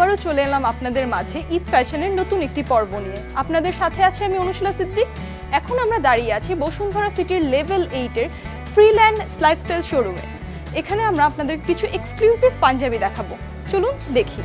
আবারও চলে এলাম আপনাদের মাঝে ঈদ ফ্যাশনের নতুন একটি পর্ব নিয়ে। আপনাদের সাথে আছে আমি অনুশীলা সিদ্দিক। এখন আমরা দাঁড়িয়ে আছি বসুন্ধরা সিটির লেভেল 8-এর ফ্রিল্যান্ড লাইফস্টাইল শোরুমে। এখানে আমরা আপনাদের কিছু এক্সক্লুসিভ পাঞ্জাবি দেখাবো, চলুন দেখি।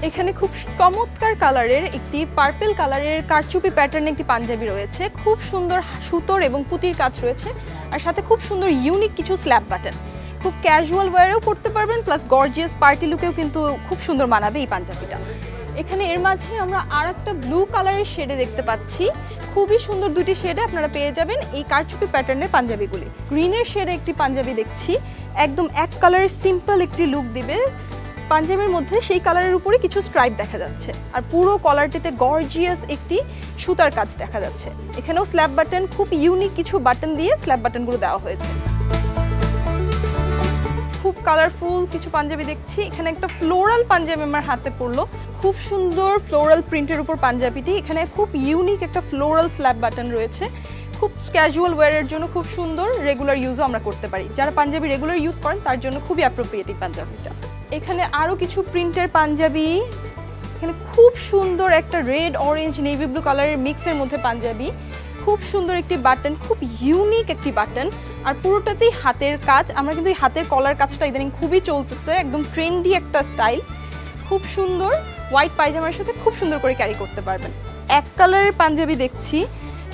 এখানে খুব চমৎকার কালারের একটি পার্পল কালারের কারচুপি প্যাটার্নের একটি পাঞ্জাবি রয়েছে, খুব সুন্দর সুতোর এবং পুঁতির কাজ রয়েছে, আর সাথে খুব সুন্দর ইউনিক কিছু স্ল্যাব বাটন। খুব ক্যাজুয়াল ওয়্যারেও পরতে পারবেন, প্লাস গর্জিয়াস পার্টি লুকেও কিন্তু খুব সুন্দর মানাবে এই পাঞ্জাবিটা। এখানে এর মাঝে আমরা আর একটা ব্লু কালারের শেডে দেখতে পাচ্ছি, খুবই সুন্দর দুটি শেডে আপনারা পেয়ে যাবেন এই কারচুপি প্যাটার্নের পাঞ্জাবিগুলি। গ্রিনের শেডে একটি পাঞ্জাবি দেখছি, একদম এক কালারের সিম্পল একটি লুক দিবে পাঞ্জাবির মধ্যে, সেই কালারের উপরে কিছু স্ট্রাইপ দেখা যাচ্ছে, আর পুরো কলারটিতে গর্জিয়াস একটি সুতার কাজ দেখা যাচ্ছে। এখানেও স্ল্যাব বাটন, খুব ইউনিক কিছু বাটন দিয়ে স্ল্যাব বাটনগুলো দেওয়া হয়েছে। খুব কালারফুল কিছু পাঞ্জাবি দেখছি। এখানে একটা ফ্লোরাল পাঞ্জাবি আমার হাতে পড়লো, খুব সুন্দর ফ্লোরাল প্রিন্টের উপর পাঞ্জাবিটি। এখানে খুব ইউনিক একটা ফ্লোরাল স্ল্যাব বাটন রয়েছে, খুব ক্যাজুয়াল ওয়্যারের জন্য খুব সুন্দর, রেগুলার ইউজও আমরা করতে পারি। যারা পাঞ্জাবি রেগুলার ইউজ করেন তার জন্য খুবই অ্যাপ্রোপ্রিয়েট এই পাঞ্জাবিটা। এখানে আরও কিছু প্রিন্টের পাঞ্জাবি, এখানে খুব সুন্দর একটা রেড অরেঞ্জ নেভি ব্লু কালারের মিক্সের মধ্যে পাঞ্জাবি, খুব সুন্দর একটি বাটন, খুব ইউনিক একটি বাটন, আর পুরোটাতেই হাতের কাজ। আমরা কিন্তু এই হাতের কলার কাজটা ইদানিং খুবই চলতেছে, একদম ট্রেন্ডি একটা স্টাইল, খুব সুন্দর। হোয়াইট পায়জামার সাথে খুব সুন্দর করে ক্যারি করতে পারবেন। এক কালারের পাঞ্জাবি দেখছি,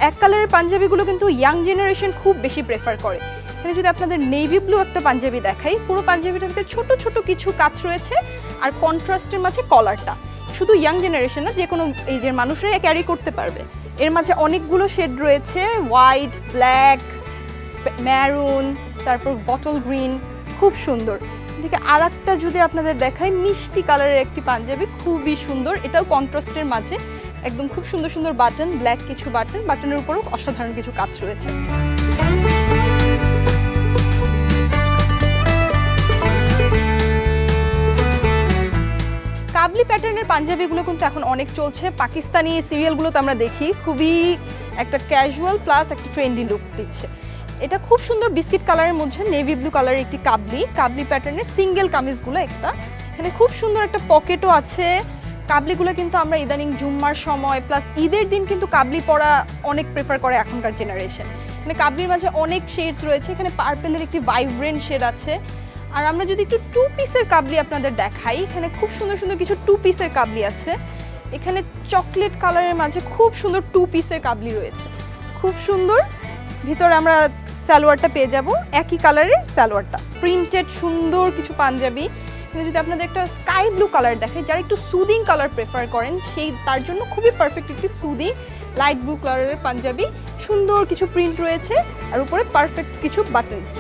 এক কালারের পাঞ্জাবিগুলো কিন্তু ইয়াং জেনারেশন খুব বেশি প্রেফার করে। এখানে যদি আপনাদের নেভি ব্লু একটা পাঞ্জাবি দেখাই, পুরো পাঞ্জাবিটাতে ছোট ছোট কিছু কাজ রয়েছে, আর কন্ট্রাস্টের মাঝে কলারটা। শুধু ইয়াং জেনারেশন না, যে কোনো এজের মানুষরাই ক্যারি করতে পারবে। এর মাঝে অনেকগুলো শেড রয়েছে, হোয়াইট, ব্ল্যাক, ম্যারুন, তারপর বটল গ্রিন, খুব সুন্দর। এদিকে আর একটা যদি আপনাদের দেখাই, মিষ্টি কালারের একটি পাঞ্জাবি, খুবই সুন্দর, এটাও কন্ট্রাস্টের মাঝে, একদম খুব সুন্দর সুন্দর বাটন, ব্ল্যাক কিছু বাটন, বাটনের উপরও অসাধারণ কিছু কাজ রয়েছে। কাবলি প্যাটার্নের পাঞ্জাবিগুলো কিন্তু এখন অনেক চলছে, পাকিস্তানি সিরিয়ালগুলোতে আমরা দেখি, খুবই একটা ক্যাজুয়াল প্লাস একটা ট্রেন্ডি লুক দিচ্ছে। এটা খুব সুন্দর বিস্কিট কালারের মধ্যে নেভি ব্লু কালারের একটি কাবলি প্যাটার্নের সিঙ্গেল কামিজগুলো একটা। এখানে খুব সুন্দর একটা পকেটও আছে। কাবলিগুলো কিন্তু আমরা ইদানিং জুম্মার সময় প্লাস ঈদের দিন কিন্তু কাবলি পরা অনেক প্রেফার করে এখনকার জেনারেশন। এখানে কাবলির মাঝে অনেক শেডস রয়েছে, এখানে পার্পেলের একটি ভাইব্রেন্ট শেড আছে। আর আমরা যদি একটু টু পিসের কাবলি আপনাদের দেখাই, এখানে খুব সুন্দর সুন্দর কিছু টু পিসের কাবলি আছে। এখানে চকলেট কালারের মাঝে খুব সুন্দর টু পিসের কাবলি রয়েছে, খুব সুন্দর। ভিতরে আমরা সালোয়ারটা পেয়ে যাব, একই কালারের সালোয়ারটা, প্রিন্টেড সুন্দর কিছু পাঞ্জাবি। এখানে যদি আপনাদের একটা স্কাই ব্লু কালার দেখাই, যারা একটু সুদিং কালার প্রেফার করেন সেই তার জন্য খুবই পারফেক্ট একটি সুদিং লাইট ব্লু কালারের পাঞ্জাবি, সুন্দর কিছু প্রিন্ট রয়েছে, আর উপরে পারফেক্ট কিছু বাটনস।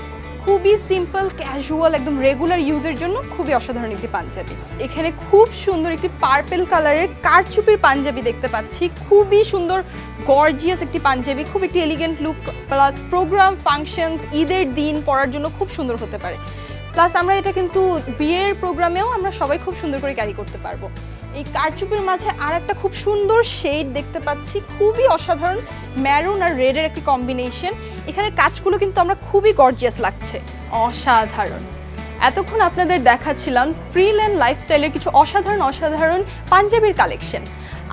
খুবই সিম্পল ক্যাজুয়াল, একদম রেগুলার ইউজের জন্য খুবই অসাধারণ একটি পাঞ্জাবি। এখানে খুব সুন্দর একটি পার্পল কালারের কারচুপির পাঞ্জাবি দেখতে পাচ্ছি, খুবই সুন্দর গর্জিয়াস একটি পাঞ্জাবি, খুব একটি elegant look, plus program functions ঈদের দিন পরার জন্য খুব সুন্দর হতে পারে। প্লাস আমরা এটা কিন্তু বিয়ের প্রোগ্রামেও আমরা সবাই খুব সুন্দর করে ক্যারি করতে পারবো। এই কারচুপির মাঝে আর একটা খুব সুন্দর শেড দেখতে পাচ্ছি, খুবই অসাধারণ, ম্যারুন আর রেডের একটি কম্বিনেশন। এখানে কাজগুলো কিন্তু আমরা খুবই গর্জিয়াস লাগছে, অসাধারণ। এতক্ষণ আপনাদের দেখাচ্ছিলাম ফ্রিল্যান্ড লাইফস্টাইলের কিছু অসাধারণ পাঞ্জাবির কালেকশন।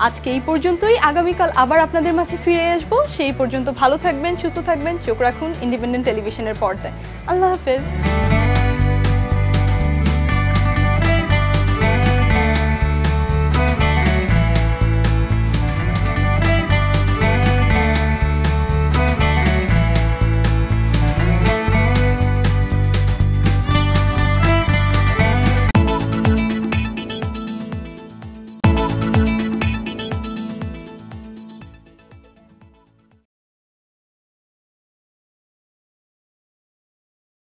আজকে এই পর্যন্তই, আগামীকাল আবার আপনাদের মাঝে ফিরে আসবো। সেই পর্যন্ত ভালো থাকবেন, সুস্থ থাকবেন, চোখ রাখুন ইন্ডিপেন্ডেন্ট টেলিভিশনের পর্দায়। আল্লাহ হাফেজ।